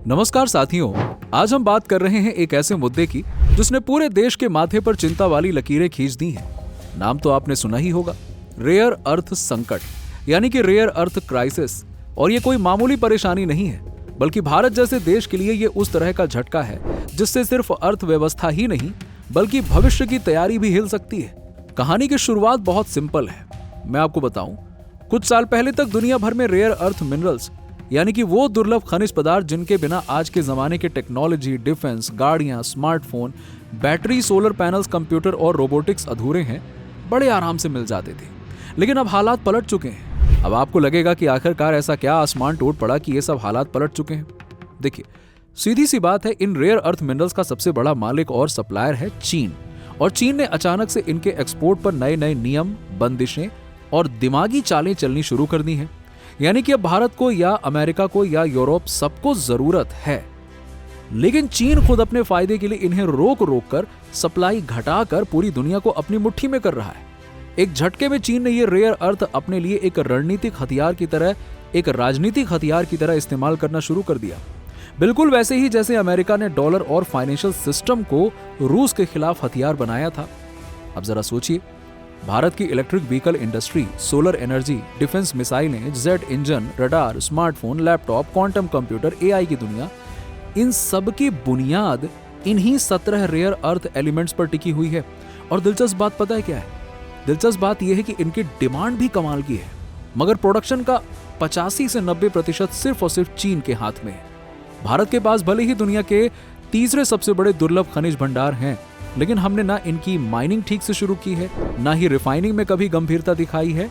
नमस्कार साथियों, आज हम बात कर रहे हैं एक ऐसे मुद्दे की जिसने पूरे देश के माथे पर चिंता वाली लकीरें खींच दी हैं। नाम तो आपने सुना ही होगा, रेयर अर्थ संकट यानी कि रेयर अर्थ क्राइसिस। और ये कोई मामूली परेशानी नहीं है, बल्कि भारत जैसे देश के लिए ये उस तरह का झटका है जिससे सिर्फ अर्थव्यवस्था ही नहीं बल्कि भविष्य की तैयारी भी हिल सकती है। कहानी की शुरुआत बहुत सिंपल है। मैं आपको बताऊं, कुछ साल पहले तक दुनिया भर में रेयर अर्थ मिनरल्स यानी कि वो दुर्लभ खनिज पदार्थ जिनके बिना आज के जमाने के टेक्नोलॉजी, डिफेंस, गाड़ियां, smartphone, battery, solar panels, computer और रोबोटिक्स अधूरे हैं, बड़े आराम से मिल जाते थे। लेकिन अब हालात पलट चुके हैं। अब आपको लगेगा कि आखिरकार ऐसा क्या आसमान टूट पड़ा कि ये सब हालात पलट चुके हैं। देखिए, सीधी सी बात है, इन रेयर अर्थ मिनरल्स का सबसे बड़ा मालिक और सप्लायर है चीन। और चीन ने अचानक से इनके एक्सपोर्ट पर नए नए नियम, बंदिशें और दिमागी चालें चलनी शुरू कर दी हैं। यानी कि अब भारत को या अमेरिका को या यूरोप सबको जरूरत है, लेकिन चीन खुद अपने फायदे के लिए इन्हें रोक रोक कर सप्लाई घटाकर पूरी दुनिया को अपनी मुट्ठी में कर रहा है। एक झटके में चीन ने ये रेयर अर्थ अपने लिए एक रणनीतिक हथियार की तरह, एक राजनीतिक हथियार की तरह इस्तेमाल करना शुरू कर दिया। बिल्कुल वैसे ही जैसे अमेरिका ने डॉलर और फाइनेंशियल सिस्टम को रूस के खिलाफ हथियार बनाया था। अब जरा सोचिए, भारत की electric vehicle industry, solar energy, defence मिसाइलें, jet engine, radar, smartphone, laptop, quantum computer, AI की दुनिया, इन सब की बुनियाद इन्हीं 17 रेयर अर्थ एलिमेंट्स पर टिकी हुई है। और दिलचस्प बात पता है क्या है? दिलचस्प बात यह है कि इनकी डिमांड भी कमाल की है, मगर प्रोडक्शन का 85 से 90% सिर्फ और सिर्फ चीन के हाथ में है। भारत के पास भले ही दुनिया के तीसरे सबसे बड़े दुर्लभ खनिज भंडार हैं, लेकिन हमने ना इनकी माइनिंग ठीक से शुरू की है, ना ही रिफाइनिंग में कभी गंभीरता दिखाई है,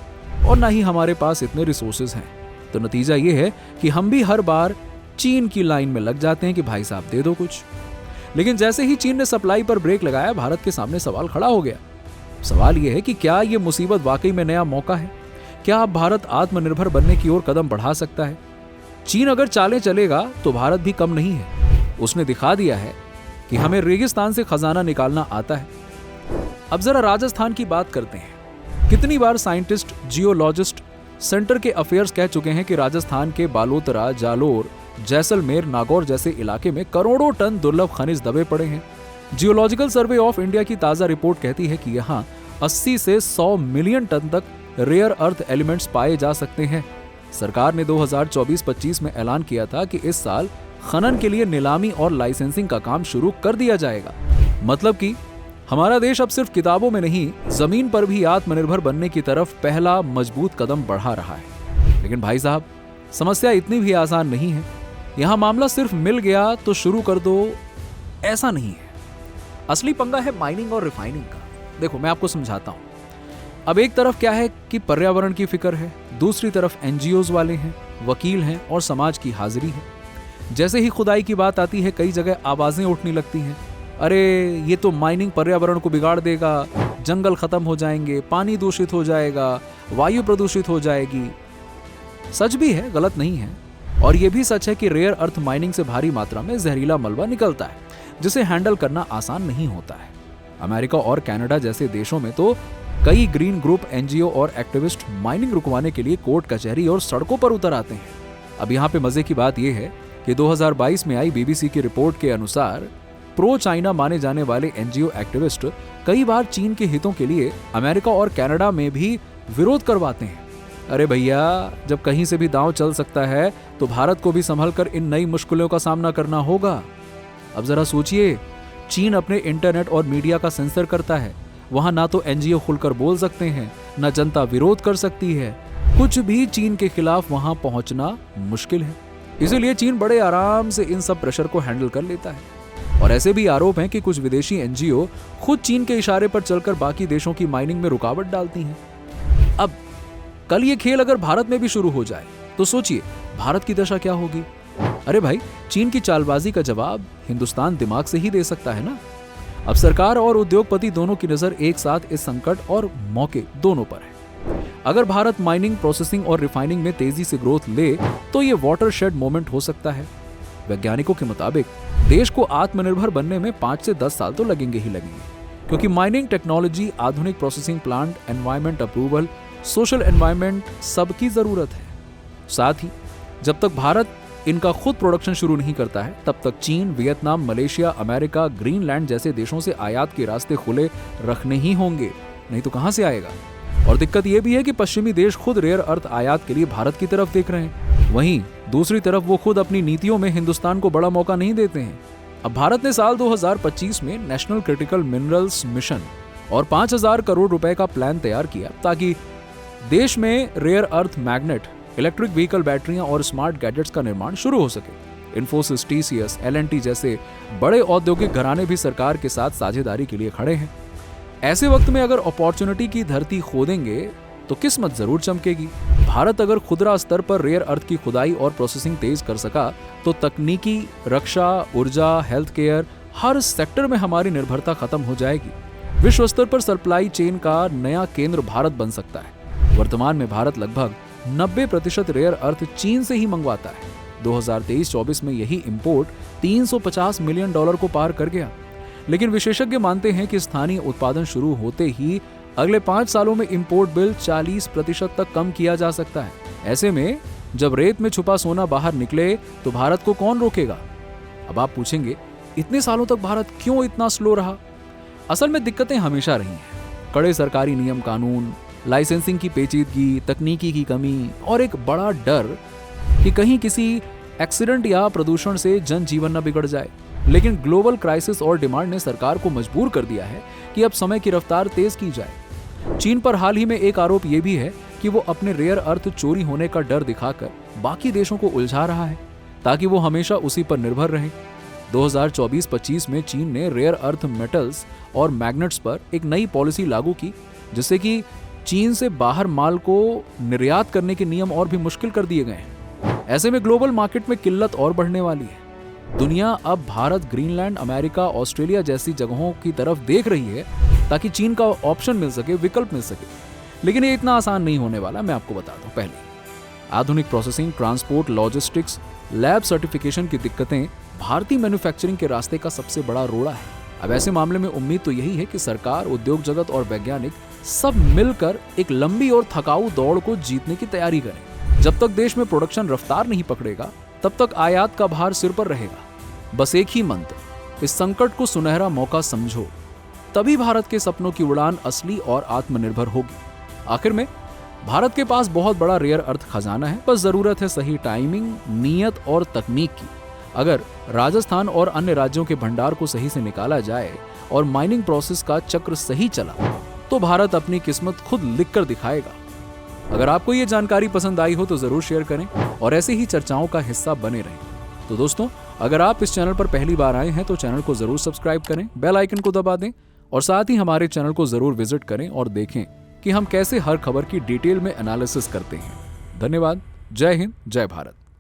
और ना ही हमारे पास इतने रिसोर्सेज हैं। तो नतीजा ये है कि हम भी हर बार चीन की लाइन में लग जाते हैं कि भाई साहब दे दो कुछ। लेकिन जैसे ही चीन ने सप्लाई पर ब्रेक लगाया, भारत के सामने सवाल खड़ा हो गया। सवाल यह है कि क्या ये मुसीबत वाकई में नया मौका है? क्या अब भारत आत्मनिर्भर बनने की ओर कदम बढ़ा सकता है? चीन अगर चालें चलेगा तो भारत भी कम नहीं है। उसने दिखा दिया है कि हमें रेगिस्तान से खजाना निकालना आता है। अब जरा राजस्थान की बात करते हैं। कितनी बार साइंटिस्ट, जियोलॉजिस्ट, सेंटर के अफेयर्स कह चुके हैं कि राजस्थान के बालोतरा, जालोर, जैसलमेर, नागौर जैसे इलाके में करोड़ों टन दुर्लभ खनिज दबे पड़े हैं। जियोलॉजिकल सर्वे ऑफ इंडिया की ताजा रिपोर्ट कहती है कि यहाँ 80 से 100 मिलियन टन तक रेयर अर्थ एलिमेंट्स पाए जा सकते हैं। सरकार ने 2024-25 में ऐलान किया था कि इस साल खनन के लिए नीलामी और लाइसेंसिंग का काम शुरू कर दिया जाएगा। मतलब कि हमारा देश अब सिर्फ किताबों में नहीं, जमीन पर भी आत्मनिर्भर बनने की तरफ पहला मजबूत कदम बढ़ा रहा है। लेकिन भाई साहब, समस्या इतनी भी आसान नहीं है। यहां मामला सिर्फ मिल गया तो शुरू कर दो, ऐसा नहीं है। असली पंगा है माइनिंग और रिफाइनिंग का। देखो, मैं आपको समझाता हूं। अब एक तरफ क्या है कि पर्यावरण की फिक्र है, दूसरी तरफ एनजीओज वाले हैं, वकील हैं और समाज की हाजिरी है। जैसे ही खुदाई की बात आती है, कई जगह आवाजें उठने लगती हैं। अरे ये तो माइनिंग पर्यावरण को बिगाड़ देगा, जंगल खत्म हो जाएंगे, पानी दूषित हो जाएगा, वायु प्रदूषित हो जाएगी। सच भी है, गलत नहीं है। और यह भी सच है कि रेयर अर्थ माइनिंग से भारी मात्रा में जहरीला मलबा निकलता है, जिसे हैंडल करना आसान नहीं होता है। अमेरिका और कनाडा जैसे देशों में तो कई ग्रीन ग्रुप, एनजीओ और एक्टिविस्ट माइनिंग रुकवाने के लिए कोर्ट कचहरी और सड़कों पर उतर आते हैं। अब यहाँ पे मजे की बात यह है कि 2022 में आई बीबीसी की रिपोर्ट के अनुसार प्रो चाइना माने जाने वाले एनजीओ एक्टिविस्ट कई बार चीन के हितों के लिए अमेरिका और कनाडा में भी विरोध करवाते हैं। अरे भैया, जब कहीं से भी दांव चल सकता है तो भारत को भी संभल कर इन नई मुश्किलों का सामना करना होगा। अब जरा सोचिए, चीन अपने इंटरनेट और मीडिया का सेंसर करता है। वहां ना तो एनजीओ खुलकर बोल सकते हैं, ना जनता विरोध कर सकती है। कुछ भी चीन के खिलाफ वहां पहुंचना मुश्किल है। इसीलिए चीन बड़े आराम से इन सब प्रेशर को हैंडल कर लेता है। और ऐसे भी आरोप हैं कि कुछ विदेशी एनजीओ खुद चीन के इशारे पर चलकर बाकी देशों की माइनिंग में रुकावट डालती हैं। अब कल ये खेल अगर भारत में भी शुरू हो जाए तो सोचिए भारत की दशा क्या होगी। अरे भाई, चीन की चालबाजी का जवाब हिंदुस्तान दिमाग से ही दे सकता है ना। अब सरकार और उद्योगपति दोनों की नजर एक साथ इस संकट और मौके दोनों पर है। अगर भारत माइनिंग, प्रोसेसिंग और रिफाइनिंग में तेजी से ग्रोथ ले तो ये वाटरशेड मोमेंट हो सकता है। वैज्ञानिकों के मुताबिक देश को आत्मनिर्भर बनने में 5 से 10 साल तो लगेंगे ही लगेंगे, क्योंकि माइनिंग टेक्नोलॉजी, आधुनिक processing plant, environment approval, social environment सबकी जरूरत है। साथ ही जब तक भारत इनका खुद प्रोडक्शन शुरू नहीं करता है, तब तक चीन, वियतनाम, मलेशिया, अमेरिका, ग्रीनलैंड जैसे देशों से आयात के रास्ते खुले रखने ही होंगे, नहीं तो कहां से आएगा। और दिक्कत यह भी है कि पश्चिमी देश खुद रेयर अर्थ आयात के लिए भारत की तरफ देख रहे हैं, वहीं दूसरी तरफ वो खुद अपनी नीतियों में हिंदुस्तान को बड़ा मौका नहीं देते हैं। अब भारत ने साल 2025 में नेशनल क्रिटिकल मिनरल्स मिशन और 5,000 करोड़ रुपए का प्लान तैयार किया ताकि देश में rare earth magnet, electric vehicle बैटरियां और स्मार्ट गैजेट्स का निर्माण शुरू हो सके। इन्फोसिस, टीसीएस, एल&टी जैसे बड़े औद्योगिक घराने भी सरकार के साथ साझेदारी के लिए खड़े हैं। ऐसे वक्त में अगर अपॉर्चुनिटी की धरती खोदेंगे तो किस्मत जरूर चमकेगी। भारत अगर खुदरा स्तर पर रेयर अर्थ की खुदाई और प्रोसेसिंग तेज कर सका तो तकनीकी, रक्षा, ऊर्जा, हेल्थ केयर, हर सेक्टर में हमारी निर्भरता खत्म हो जाएगी। विश्व स्तर पर सप्लाई चेन का नया केंद्र भारत बन सकता है। वर्तमान में भारत लगभग 90% रेयर अर्थ चीन से ही मंगवाता है। 2023-24 में यही इंपोर्ट $350 मिलियन को पार कर गया। लेकिन विशेषज्ञ मानते हैं कि स्थानीय उत्पादन शुरू होते ही अगले 5 सालों में इंपोर्ट बिल 40% तक कम किया जा सकता है। ऐसे में जब रेत में छुपा सोना बाहर निकले तो भारत को कौन रोकेगा। अब आप पूछेंगे, इतने सालों तक भारत क्यों इतना स्लो रहा? असल में दिक्कतें हमेशा रही हैं। कड़े सरकारी नियम कानून, लाइसेंसिंग की पेचीदगी, तकनीकी की कमी और एक बड़ा डर कि कहीं किसी एक्सीडेंट या प्रदूषण से जनजीवन न बिगड़ जाए। लेकिन ग्लोबल क्राइसिस और डिमांड ने सरकार को मजबूर कर दिया है कि अब समय की रफ्तार तेज की जाए। चीन पर हाल ही में एक आरोप यह भी है कि वो अपने रेयर अर्थ चोरी होने का डर दिखाकर बाकी देशों को उलझा रहा है ताकि वो हमेशा उसी पर निर्भर रहे। 2024-25 में चीन ने रेयर अर्थ मेटल्स और मैग्नेट्स पर एक नई पॉलिसी लागू की, जिससे कि चीन से बाहर माल को निर्यात करने के नियम और भी मुश्किल कर दिए गए हैं। ऐसे में ग्लोबल मार्केट में किल्लत और बढ़ने वाली है। दुनिया अब भारत, ग्रीनलैंड, अमेरिका, ऑस्ट्रेलिया जैसी जगहों की तरफ देख रही है ताकि चीन का ऑप्शन मिल सके, विकल्प मिल सके। लेकिन ये इतना आसान नहीं होने वाला, मैं आपको बता दूं। पहले आधुनिक processing, transport, logistics, lab certification की दिक्कतें भारतीय मैन्युफैक्चरिंग के रास्ते का सबसे बड़ा रोड़ा है। अब ऐसे मामले में उम्मीद तो यही है कि सरकार, उद्योग जगत और वैज्ञानिक सब मिलकर एक लंबी और थकाऊ दौड़ को जीतने की तैयारी करें। जब तक देश में प्रोडक्शन रफ्तार नहीं पकड़ेगा तब तक आयात का भार सिर पर रहेगा। बस एक ही मंत्र, इस संकट को सुनहरा मौका समझो, तभी भारत के सपनों की उड़ान असली और आत्मनिर्भर होगी। आखिर में भारत के पास बहुत बड़ा रेयर अर्थ खजाना है, बस जरूरत है सही टाइमिंग, नियत और तकनीक की। अगर राजस्थान और अन्य राज्यों के भंडार को सही से निकाला जाए और माइनिंग प्रोसेस का चक्र सही चला तो भारत अपनी किस्मत खुद लिखकर दिखाएगा। अगर आपको ये जानकारी पसंद आई हो तो जरूर शेयर करें और ऐसे ही चर्चाओं का हिस्सा बने रहें। तो दोस्तों, अगर आप इस चैनल पर पहली बार आए हैं तो चैनल को जरूर सब्सक्राइब करें, बेल आइकन को दबा दें और साथ ही हमारे चैनल को जरूर विजिट करें और देखें कि हम कैसे हर खबर की डिटेल में एनालिसिस करते हैं। धन्यवाद। जय हिंद, जय भारत।